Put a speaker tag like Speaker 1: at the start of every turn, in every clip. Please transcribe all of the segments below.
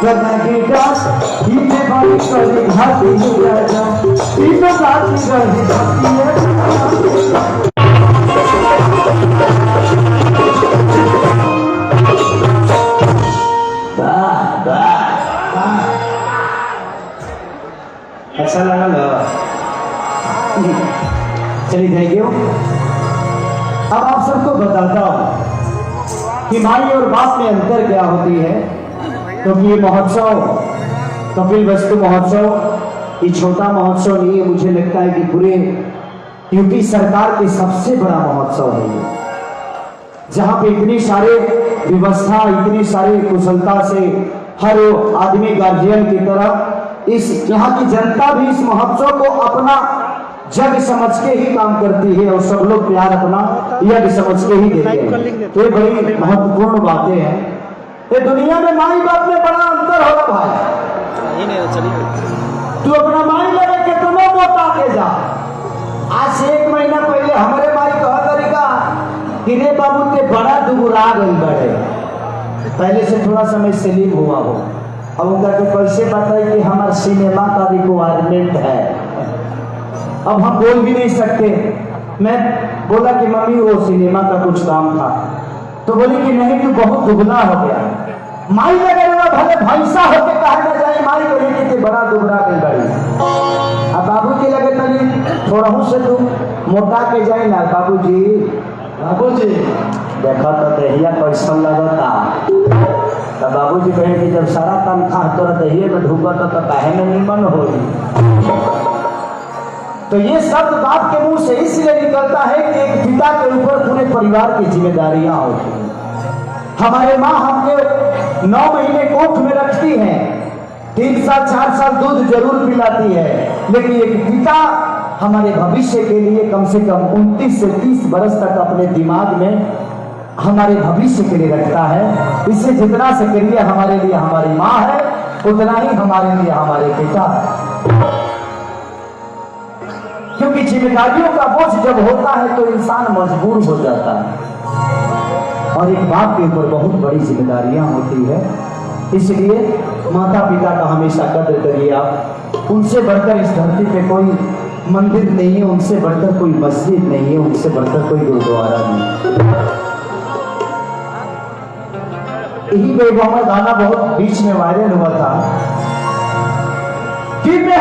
Speaker 1: करना की डांस इतने बारी करी भाती राजा इतने बारी करी भाती
Speaker 2: अच्छा लगा लो।
Speaker 1: चलिए थैंक यू। अब आप सबको बताता हूँ कि माई और बाप में अंतर क्या होती है। क्योंकि ये महोत्सव कपिल वस्तु महोत्सव ये छोटा महोत्सव नहीं है, मुझे लगता है कि पूरे यूपी सरकार के सबसे बड़ा महोत्सव है ये, जहाँ पे इतनी सारे व्यवस्था इतनी सारी कुशलता से हर आदमी गार्जियन की तरह इस यहाँ की जनता भी इस महोत्सव को अपना जग समझ के ही काम करती है और सब लोग प्यार अपना यज्ञ समझ के ही देते हैं। तो ये बड़ी महत्वपूर्ण बातें हैं। ये दुनिया में माई बाप में बड़ा अंतर होगा भाई। तू अपना माई लगे कितना मोटा के जा। आज से 1 महीना पहले हमारे माई कहा तरीका कि रे बाबू ते बड़ा दुबुरा गई बड़े, पहले से थोड़ा समय स्लिम हुआ हो। अब उनका तो कैसे बताए कि हमारा सिनेमा का रिक्वायरमेंट है। अब हम बोल भी नहीं सकते। मैं बोला कि मम्मी वो सिनेमा का कुछ काम था, तो बोली कि नहीं तू बहुत दुबला हो गया। माई लगे भले भैंसा होके कहा ना जाए माई को लेके बड़ा दुबरा गई बड़ी। अब बाबू जी लगे तभी थोड़ा से तू मोटा के जाए ना। बाबूजी देखा तो दहिया कैसा लगता। तो बाबूजी कहे कि जब सारा तनख्वाह तोरा दहिए में ढूंढता तो काहे में निमन होगी। तो ये शब्द बाप के मुंह से इसलिए निकलता है कि एक पिता के ऊपर पूरे परिवार की जिम्मेदारियां होती हैं। हमारे माँ हमने 9 महीने कोख में रखती हैं, 3 साल 4 साल दूध जरूर पिलाती है, लेकिन एक पिता हमारे भविष्य के लिए कम से कम 29 से 30 बरस तक अपने दिमाग में हमारे भविष्य के लिए रखता है। इससे जितना से करिए हमारे लिए हमारी माँ है, उतना ही हमारे लिए हमारे पिता है। क्योंकि जिम्मेदारियों का बोझ जब होता है तो इंसान मजबूर हो जाता है और एक बाप के ऊपर बहुत बड़ी जिम्मेदारियां होती है। इसलिए माता पिता का हमेशा कदर करिए आप। उनसे बढ़कर इस धरती पे कोई मंदिर नहीं है, उनसे बढ़कर कोई मस्जिद नहीं है, उनसे बढ़कर कोई गुरुद्वारा नहीं। यही बेगौमा गाना बहुत बीच में वायरल हुआ था कि मैं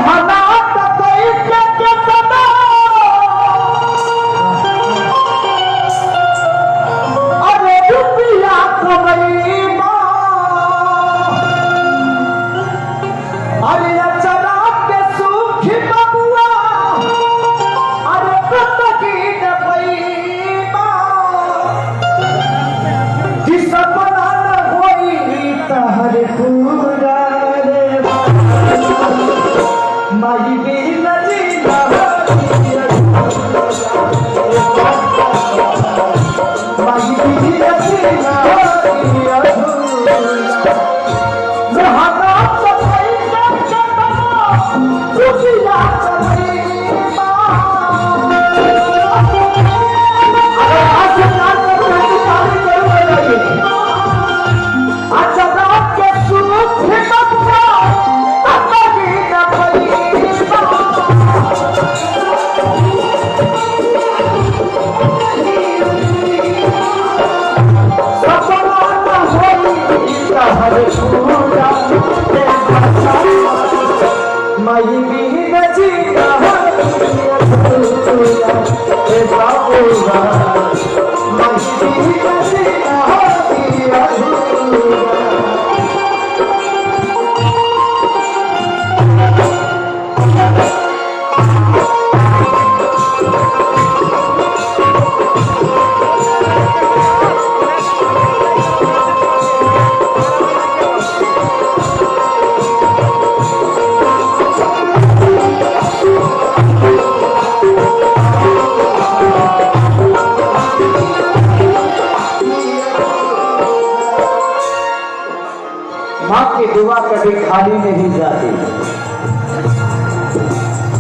Speaker 1: दुआ कभी खाली नहीं जाती।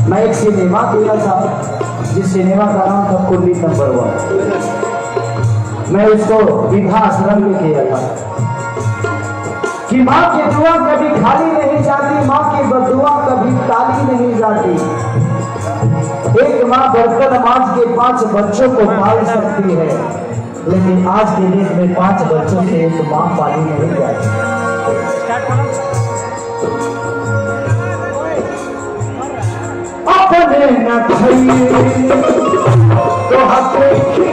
Speaker 1: मैं एक सिनेमा किया था जिस सिनेमा का नाम था कुल्ली नंबर 1। मैं उसको विवाह आश्रम में किया था कि कि माँ की दुआ कभी खाली नहीं जाती, माँ की बदुआ कभी ताली नहीं जाती। एक माँ बर्तन मांज के 5 बच्चों को पाल सकती है, लेकिन आज के डेट में 5 बच्चों से एक माँ पाली नहीं जाती। अपने न खाइए तो हक रखिए,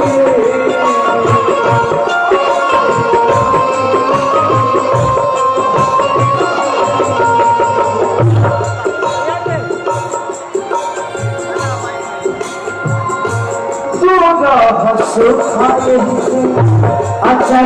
Speaker 1: खाए अच्छा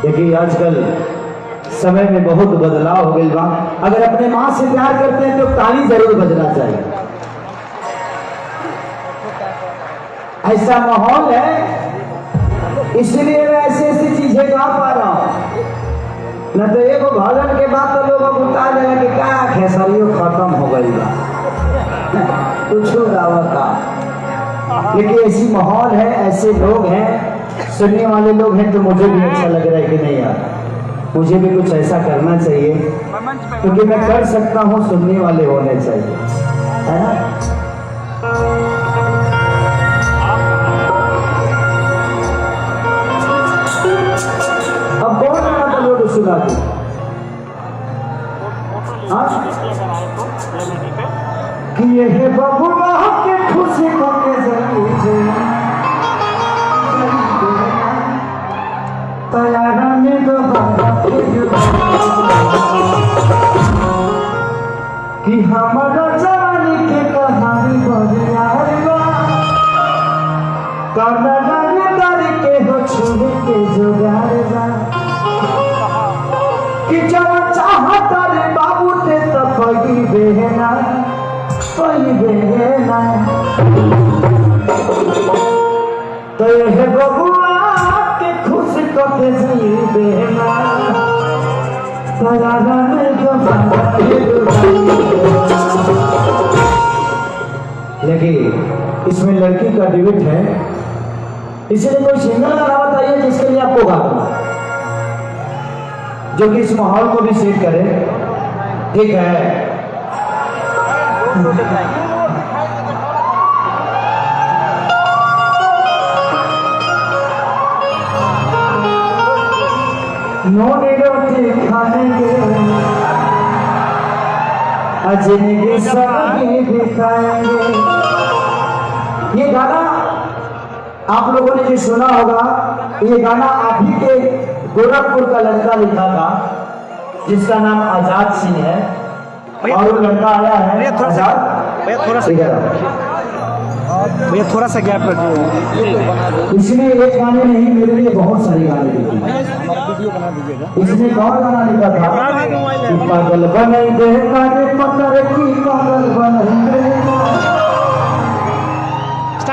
Speaker 1: बोले आजकल समय में बहुत बदलाव हो गई बा। अगर अपने माँ से प्यार करते हैं तो ताली जरूर बजना चाहिए। ऐसा माहौल है, इसलिए मैं ऐसी ऐसी चीजें गा पा रहा हूं। न तो एक भजन के बाद तो लोग बता देगा कि क्या खेसारियों खत्म हो गई बा कुछ था, लेकिन ऐसी माहौल है, ऐसे लोग हैं, सुनने वाले लोग हैं, तो मुझे भी अच्छा लग रहा है कि नहीं यार मुझे भी कुछ ऐसा करना चाहिए, क्योंकि मैं कर सकता हूँ, सुनने वाले होने चाहिए, है ना। अब कौन गाना लोग सुना दे कि ये बबुआ के खुशी को के जरूर तैयारा में दोबारा कि हमारा जवानी के कहानी बदलार कर्नाटक के हो छोड़ के जुगार कि जब चाहता रे बाबू ते तो कोई बेहना तो ये बबुआ के खुश के बेहना लेकिन इसमें लड़की का डिबेट है, इसलिए कोई सिंगल गाना बताइए जिसके लिए आपको गाना जो कि इस माहौल को भी सेट करे। ठीक है, नोनी रोटी खाएंगे अजनी सागी भी खाएंगे। ये गाना आप लोगों ने ये सुना होगा, ये गाना आप ही के गोरखपुर का लड़का लिखा था जिसका नाम आजाद सिंह है, और वो लड़का आया है आजाद।
Speaker 2: भैया थोड़ा सा गैप रखिए।
Speaker 1: इसने एक गाने नहीं, मेरे लिए बहुत सारे गाने लिखे। इसने कौन गाना लिखा था कि पागल बनाई दे कारे पत्थर की, पागल बनाई दे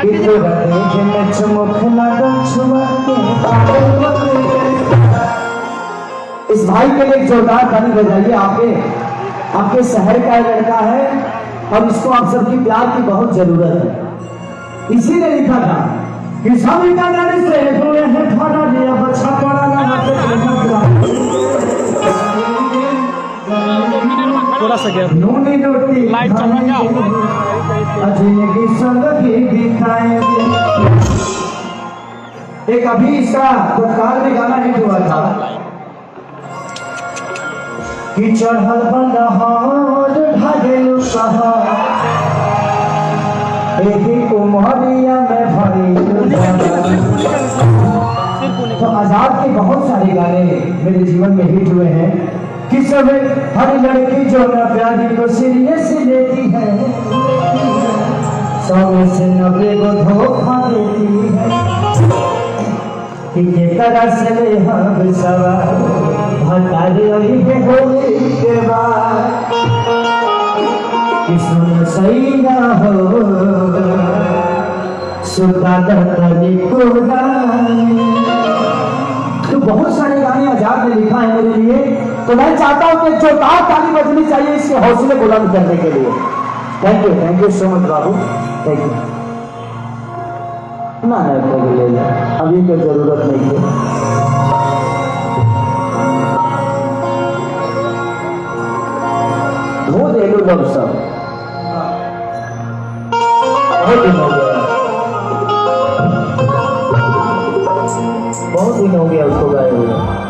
Speaker 1: इतने देखे में चमक लगन छुमके पागल बनाई दे। इस भाई के लिए एक जोरदार ताली बजाइए। आपके शहर का लड़का है और इसको आप सबकी प्यार की बहुत जरूरत है। इसी ने लिखा था कि स्वामी का नाम से हुए हैं थाना दिया बच्चा पड़ा ना
Speaker 2: थोड़ा सा गैप।
Speaker 1: नूनी रोटी
Speaker 2: लाइट चल रहा
Speaker 1: अजय की संग भी खाएंगे। एक अभी इसका तत्काल में गाना हिट हुआ था कि चढ़ल बंदा हार भागेलु कहा एक उमरिया में भरी। तो आजाद के बहुत सारे गाने मेरे जीवन में हिट हुए हैं कि सब हर लड़की जो न प्यारी को सीरियस लेती है, 100 में से 90 को धोखा देती है। कि के तरह से ले हम सवार भटारे अभी के होली के बाद कि सुन सही ना हो सुता दर्दी को गाने। तो बहुत सारे गाने आजाद ने लिखा है मेरे लिए, तो मैं चाहता हूं कि जोरदार ताली बजनी चाहिए इसके हौसले बुलंद करने के लिए। Thank you so much Babu, thank you. ना अभी कोई जरूरत नहीं है। धो दे लो लोग सब, बहुत दिन हो गया उसको गाए हुए।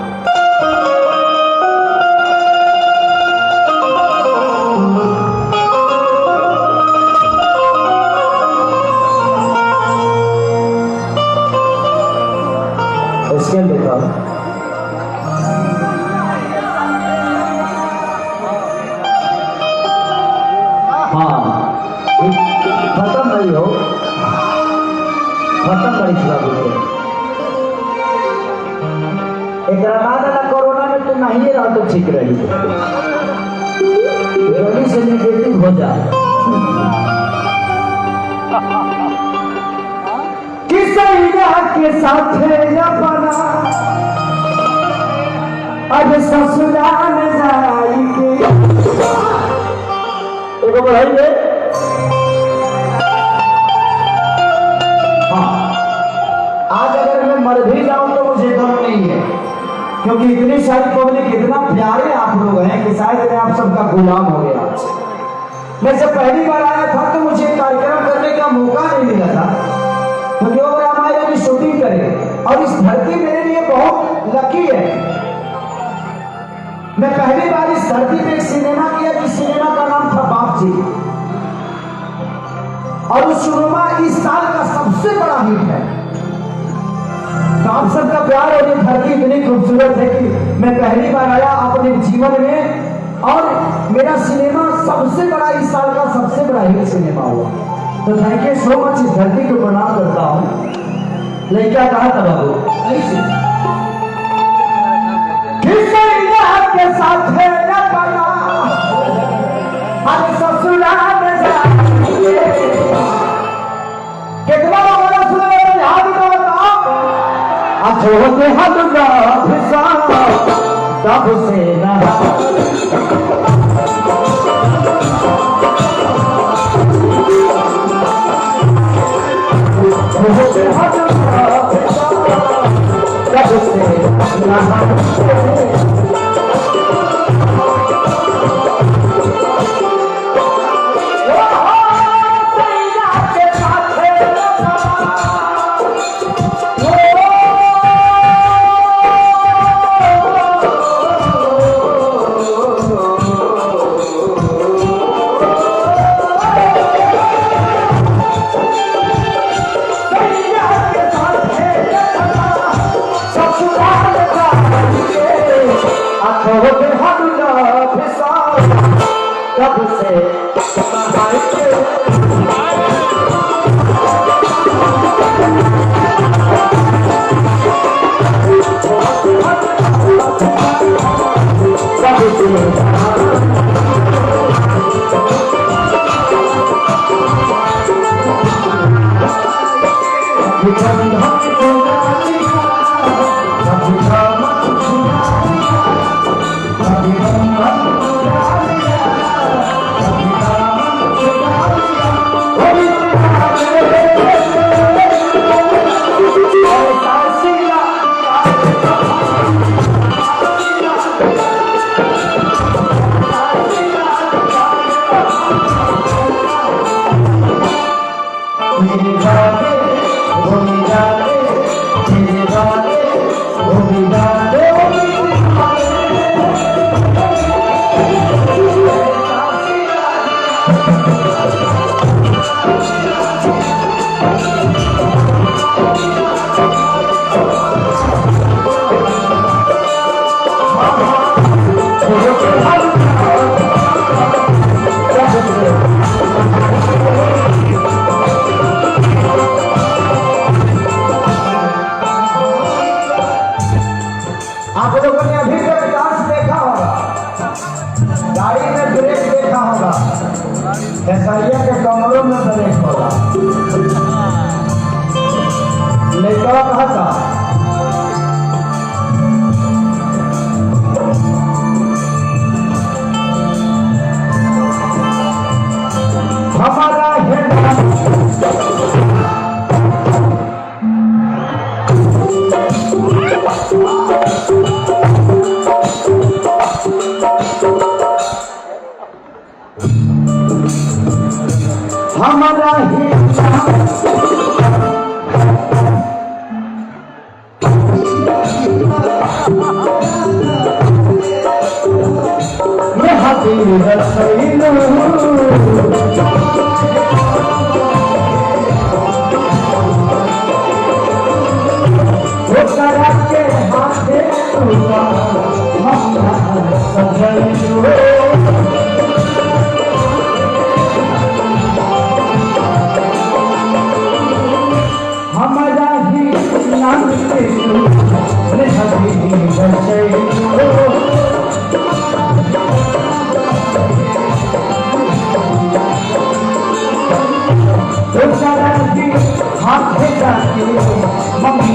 Speaker 1: देखा हाँ खत्म नहीं हो, खत्म करी एक कोरोना में तो नहीं रहा तो ठीक रही, जल्दी से निगेटिव हो जाए। के साथ बना अब ससुराल जाएंगे। एक बढ़ाई दे। हाँ, आज अगर मैं मर भी जाऊं तो मुझे गम नहीं है, क्योंकि इतनी सारी पब्लिक, इतना प्यारे आप लोग हैं कि शायद मैं आप सबका गुलाम हो गया। मैं जब पहली बार आया था तो मुझे कार्यक्रम करने का मौका नहीं मिला था, क्योंकि वो हमारे लिए शूटिंग करे, और इस धरती मेरे लिए बहुत लकी है। मैं पहली बार इस धरती पे एक सिनेमा किया, जिस सिनेमा का नाम था बाप जी, और उस सिनेमा इस साल का सबसे बड़ा हिट है। तो आप सबका प्यार और ये धरती इतनी खूबसूरत है कि मैं पहली बार आया अपने जीवन में, और मेरा सिनेमा सबसे बड़ा, इस साल का सबसे बड़ा हिट सिनेमा हुआ। तो थैंक यू सो मच, इस धरती को प्रणाम करता हूँ। लड़का कहा था बाबू के साथ है न बना हम ससुराल में जाएंगे। कितना बड़ा सुने याद करता अछोते हलवा फिसा तब से ना आप लोगों ने अभी तक डांस देखा होगा, गाड़ी में ब्रेक देखा होगा, खेसरिया के कमरों में ब्रेक होगा। लड़का कहा था हमारा हमारा हमारा ही नाम हाथ जाके मम्मी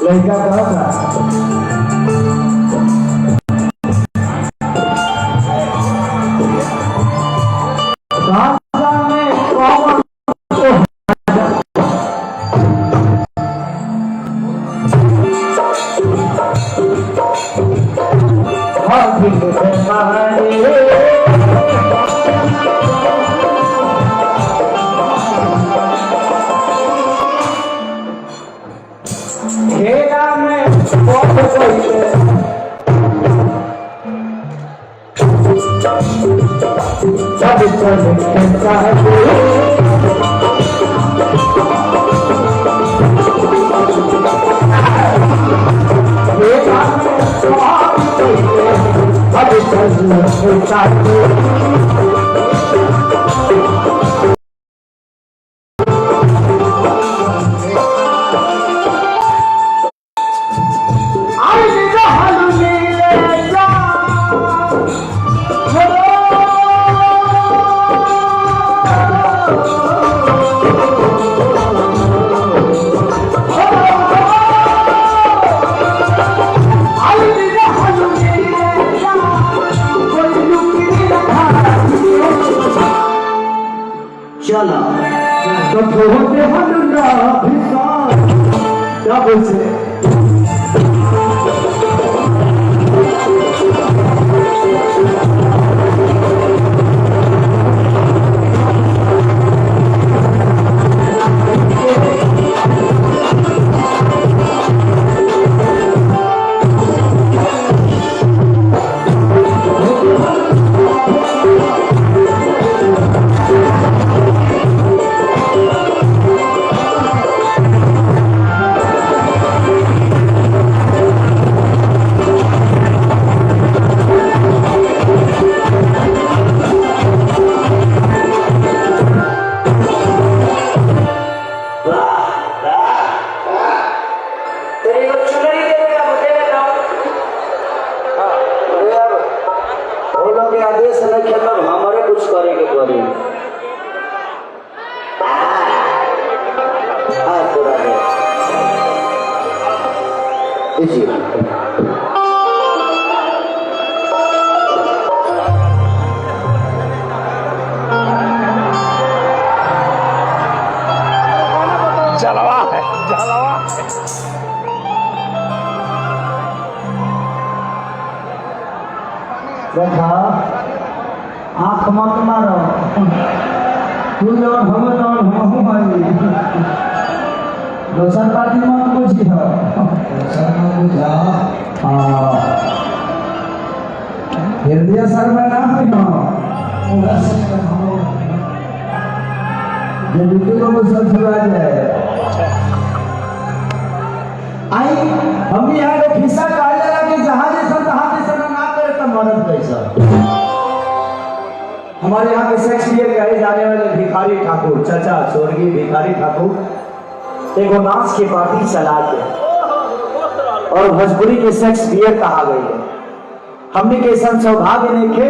Speaker 1: लड़का कहा था चला तो होते हल्ला क्या बोलते आदेश न खेल हमारे कुछ करे के करी
Speaker 2: जलवा है जलवा
Speaker 1: देखा आँख मत मारो तू जौन हम जौन हमहू भाई दोसर पार्टी मत बुझी हो दोसर मत बुझा हाँ हृदय सर में ना है ना ये वीडियो को सब सुना जाए आई हम यहाँ के खिस्सा कहा जाला कि जहां जैसा तहां जैसा ना करे तो मरद कैसा हमारे यहाँ के शेक्सपियर कहे जाने वाले भिखारी ठाकुर चाचा स्वर्गीय भिखारी ठाकुर एगो नाच के पार्टी चला के और भोजपुरी के शेक्सपियर कहा गई है हमने के ऐसा सौभाग्य नहीं थे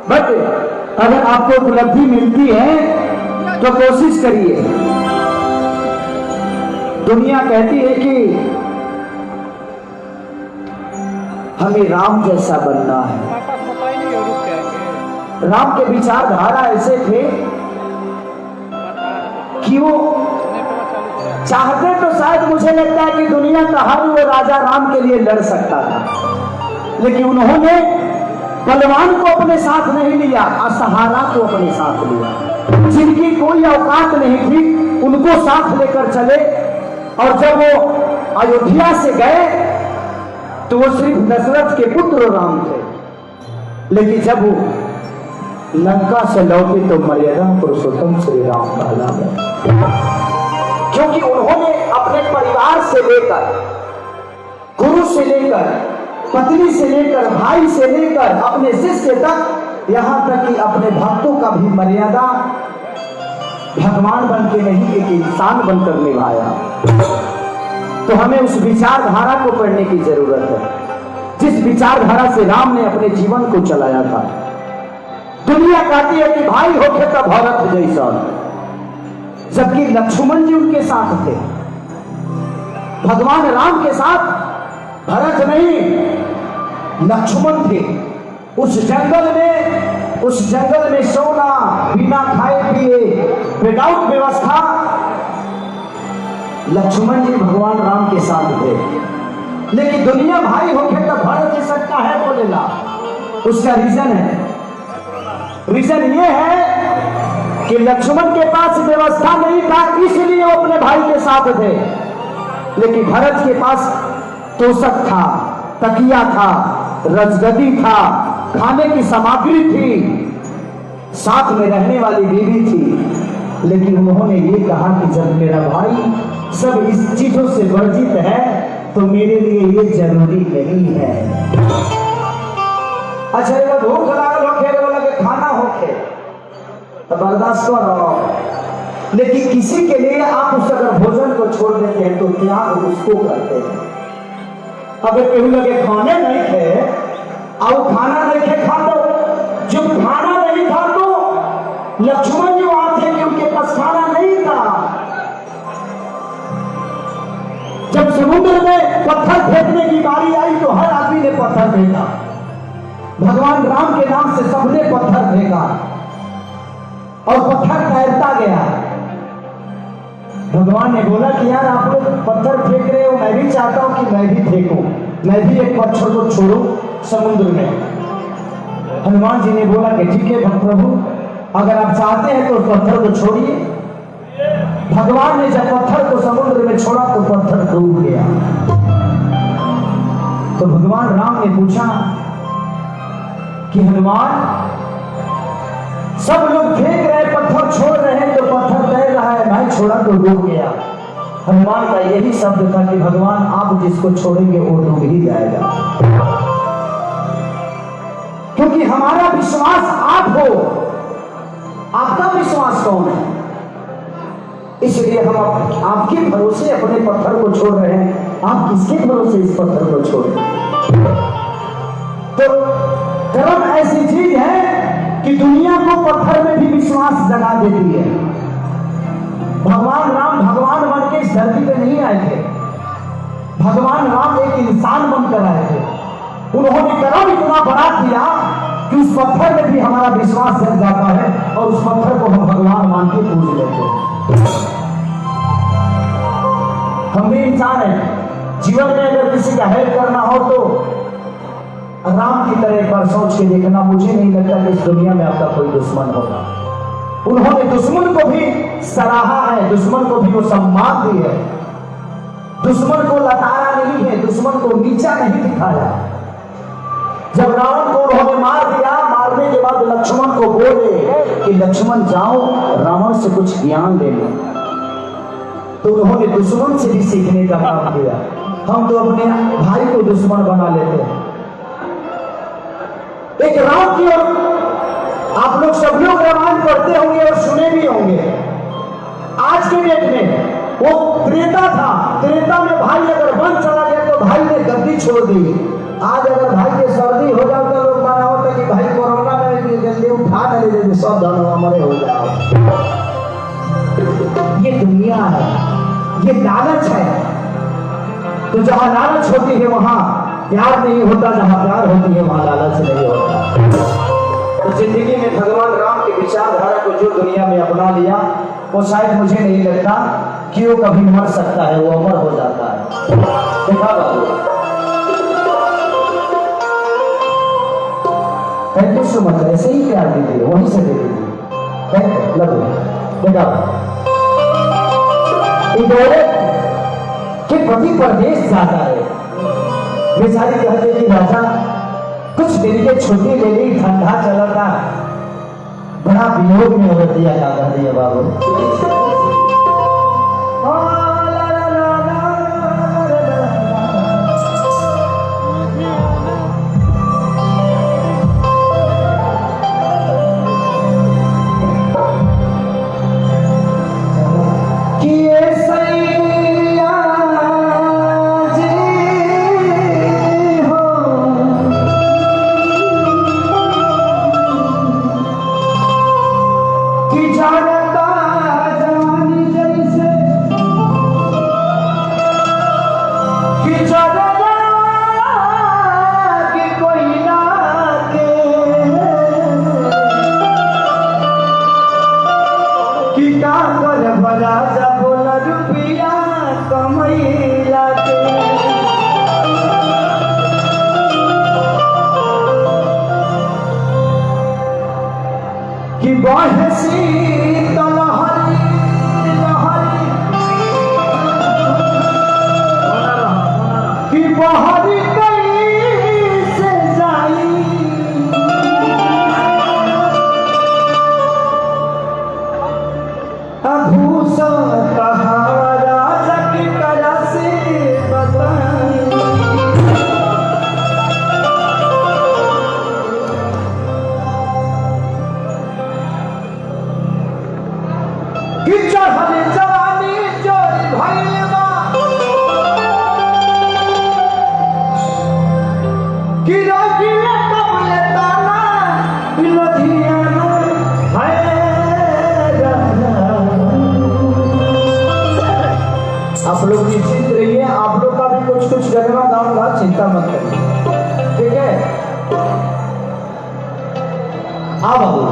Speaker 1: बट अगर आपको उपलब्धि मिलती है तो कोशिश करिए दुनिया कहती है कि हमें राम जैसा बनना है राम के विचारधारा ऐसे थे कि वो चाहते तो शायद मुझे लगता है कि दुनिया का हर वो राजा राम के लिए लड़ सकता था लेकिन उन्होंने बलवान को अपने साथ नहीं लिया असहारा को अपने साथ लिया जिनकी कोई औकात नहीं थी उनको साथ लेकर चले और जब वो अयोध्या से गए तो वो सिर्फ दशरथ के पुत्र राम थे लेकिन जब वो लंका से लौटे तो मर्यादा पुरुषोत्तम श्री राम कहला गए क्योंकि उन्होंने अपने परिवार से लेकर गुरु से लेकर पत्नी से लेकर भाई से लेकर अपने शिष्य तक यहाँ तक कि अपने भक्तों का भी मर्यादा भगवान बन के नहीं एक इंसान बनकर निभाया तो हमें उस विचारधारा को पढ़ने की जरूरत है जिस विचारधारा से राम ने अपने जीवन को चलाया था दुनिया कहती है कि भाई होके तो भरत जैसा जबकि लक्ष्मण जी उनके साथ थे भगवान राम के साथ भरत नहीं लक्ष्मण थे उस जंगल में सोना बिना खाए पिए विदाउट व्यवस्था लक्ष्मण जी भगवान राम के साथ थे लेकिन दुनिया भाई होके तो भरत जी सकता है बोलेला उसका रीजन ये है कि लक्ष्मण के पास व्यवस्था नहीं था इसलिए वो अपने भाई के साथ थे लेकिन भरत के पास तोशक था तकिया था रजगदी था खाने की सामग्री थी साथ में रहने वाली बीवी थी, लेकिन उन्होंने ये कहा कि जब मेरा भाई सब इस चीजों से वर्जित है तो मेरे लिए ये जरूरी नहीं है। अच्छा ये भूख लागल होखे बोला कि खाना होखे तो बर्दाश्त करो, लेकिन किसी के लिए आप उस अगर भोजन को छोड़ देते हैं तो त्याग उसको करते हैं। अगर केहू लगे खाने नहीं थे और खाना नहीं खे खा दो, जो खाना नहीं खा तो लक्ष्मण जी वहां थे कि उनके पास खाना नहीं था। जब समुद्र में पत्थर फेंकने की बारी आई तो हर आदमी ने पत्थर फेंका, भगवान राम के नाम से सबने पत्थर फेंका और पत्थर तैरता गया। भगवान ने बोला कि यार आप लोग पत्थर फेंक रहे हो, मैं भी चाहता हूं कि मैं भी फेंकूं, मैं भी एक पत्थर को छोड़ूं समुद्र में। हनुमान जी ने बोला कि ठीक है प्रभु, अगर आप चाहते हैं तो उस पत्थर को छोड़िए। भगवान ने जब पत्थर को समुद्र में छोड़ा तो पत्थर डूब गया। तो भगवान राम ने पूछा कि हनुमान, सब लोग फेंक रहे पत्थर छोड़ रहे हैं तो पत्थर तैर रहा है, मैं छोड़ा तो डूब गया। हनुमान का यही शब्द था कि भगवान आप जिसको छोड़ेंगे वो डूब ही जाएगा, क्योंकि हमारा विश्वास आप हो, आपका विश्वास कौन है। इसलिए हम आपके भरोसे अपने पत्थर को छोड़ रहे हैं, आप किसके भरोसे इस पत्थर को छोड़ रहे हैं। तो कर्म ऐसी चीज है कि दुनिया को पत्थर में भी विश्वास जगा देती है। भगवान राम भगवान बन के इस धरती पे नहीं आए थे, भगवान राम एक इंसान बनकर आए थे। उन्होंने कर्म इतना बड़ा किया कि उस पत्थर में भी हमारा विश्वास जग जाता है और उस पत्थर को हम भगवान मान के पूज लेते हैं। हम भी इंसान हैं, जीवन में अगर किसी का हेल्प करना हो तो राम की तरह एक बार सोच के देखना। मुझे नहीं लगता कि इस दुनिया में आपका कोई दुश्मन होगा। उन्होंने दुश्मन को भी सराहा है, दुश्मन को भी वो सम्मान दी है, दुश्मन को लताड़ा नहीं है, दुश्मन को नीचा नहीं दिखाया। जब रावण को उन्होंने मार दिया, मारने के बाद लक्ष्मण को बोले कि लक्ष्मण जाओ रावण से कुछ ज्ञान ले लो, तो उन्होंने दुश्मन से भी सीखने का काम किया। हम तो अपने भाई को दुश्मन बना लेते हैं। एक राम की, और आप लोग सब लोग रामायण पढ़ते होंगे और सुने भी होंगे। आज के डेट में वो त्रेता था, त्रेता में भाई अगर वन चला गया तो भाई ने गद्दी छोड़ दी। आज अगर भाई के सर्दी हो जाओ तो लोग माना होता कि भाई कोरोना में जल्दी उठा ले लेते, सब धन हमारे हो जाओ। ये दुनिया है, ये लालच है। तो जहां लालच होती है वहां प्यार नहीं होता, जहां प्यार होती है वहां लालच नहीं होता। तो जिंदगी में भगवान राम की विचारधारा को जो दुनिया में अपना लिया, वो शायद मुझे नहीं लगता कि वो कभी मर सकता है, वो अमर हो जाता है। देखा बाबू, थैंक यू सो मच। ऐसे ही प्यार दीजिए, वहीं से दे दीजिए। Thank you, love you. देखा कि पति परदेश जाता है, बेचारी कहते कि राजा कुछ दिन के छुट्टी ले ली, ठंडा चला था, बड़ा वियोग में हो दिया क्या कर दिया बाबू। जानता आप लोग निश्चिंत रहिए, आप लोग का भी कुछ कुछ गनवा गाऊंगा, चिंता मत करिए, ठीक है। हाँ बाबू,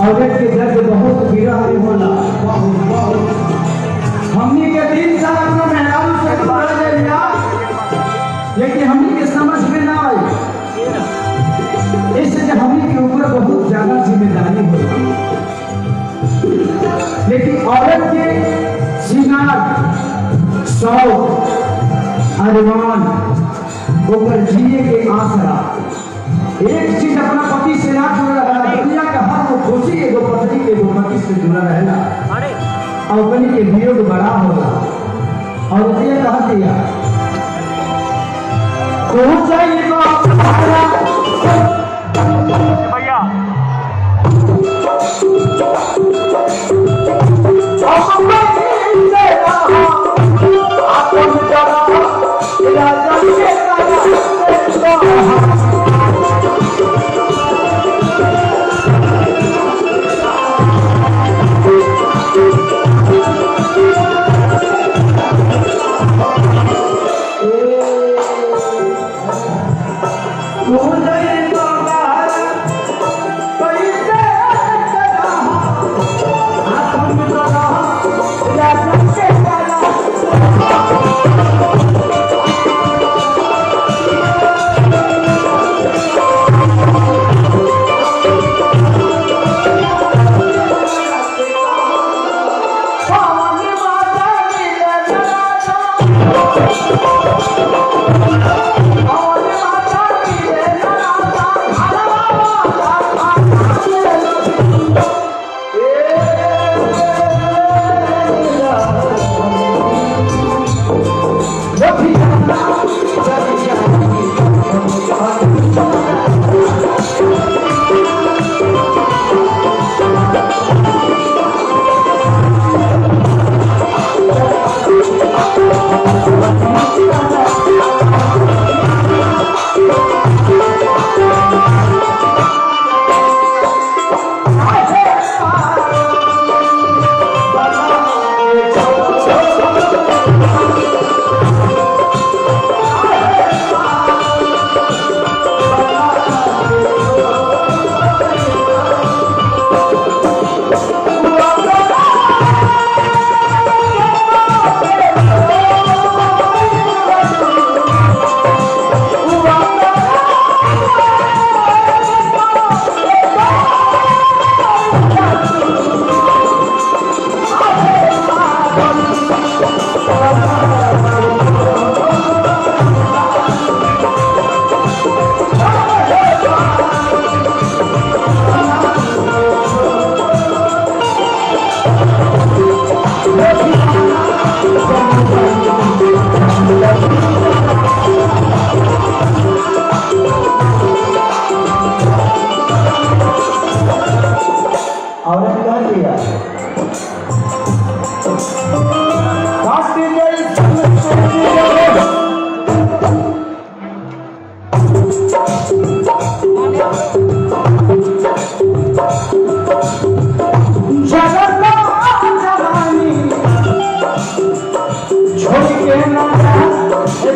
Speaker 1: औरत के दर्द बहुत पीड़ा में होला, हमनी के 3 साल अपना मेहरारू से पढ़ ले लिया, लेकिन हमनी के समझ में ना आई, इससे हमनी के ऊपर बहुत ज्यादा जिम्मेदारी होला। लेकिन औरत के श्रृंगार, शौक, अरमान, ओकर जिए के आसरा, एक चीज अपना पति से ना जुड़ा रहा, दुनिया का हर वो खुशी एगो पत्नी के एगो पति से जुड़ा रहेला, और कहीं के वियोग बड़ा होला। और ये कहा दिया
Speaker 2: भैया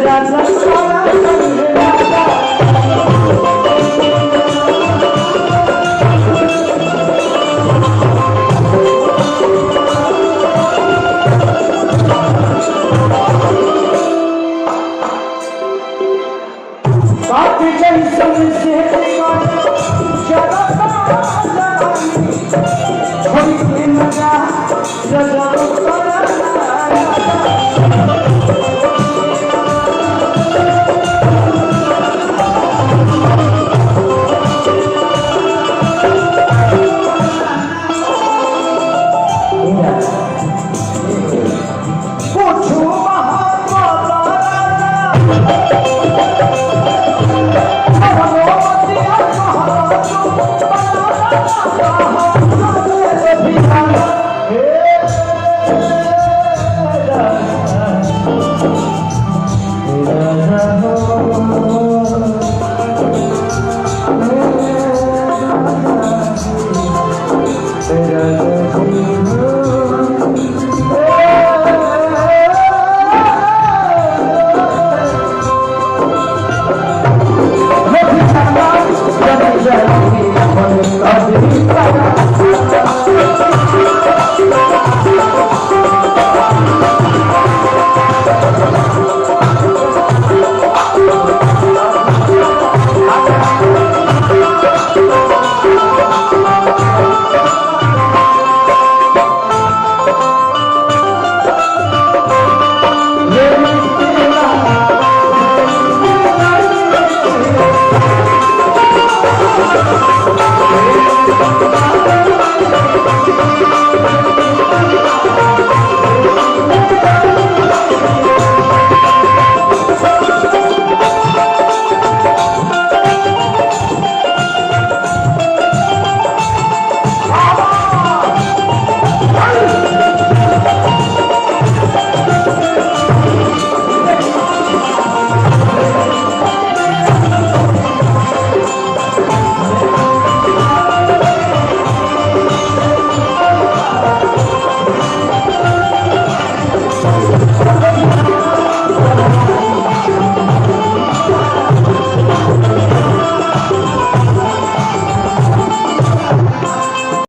Speaker 1: राजा पूछू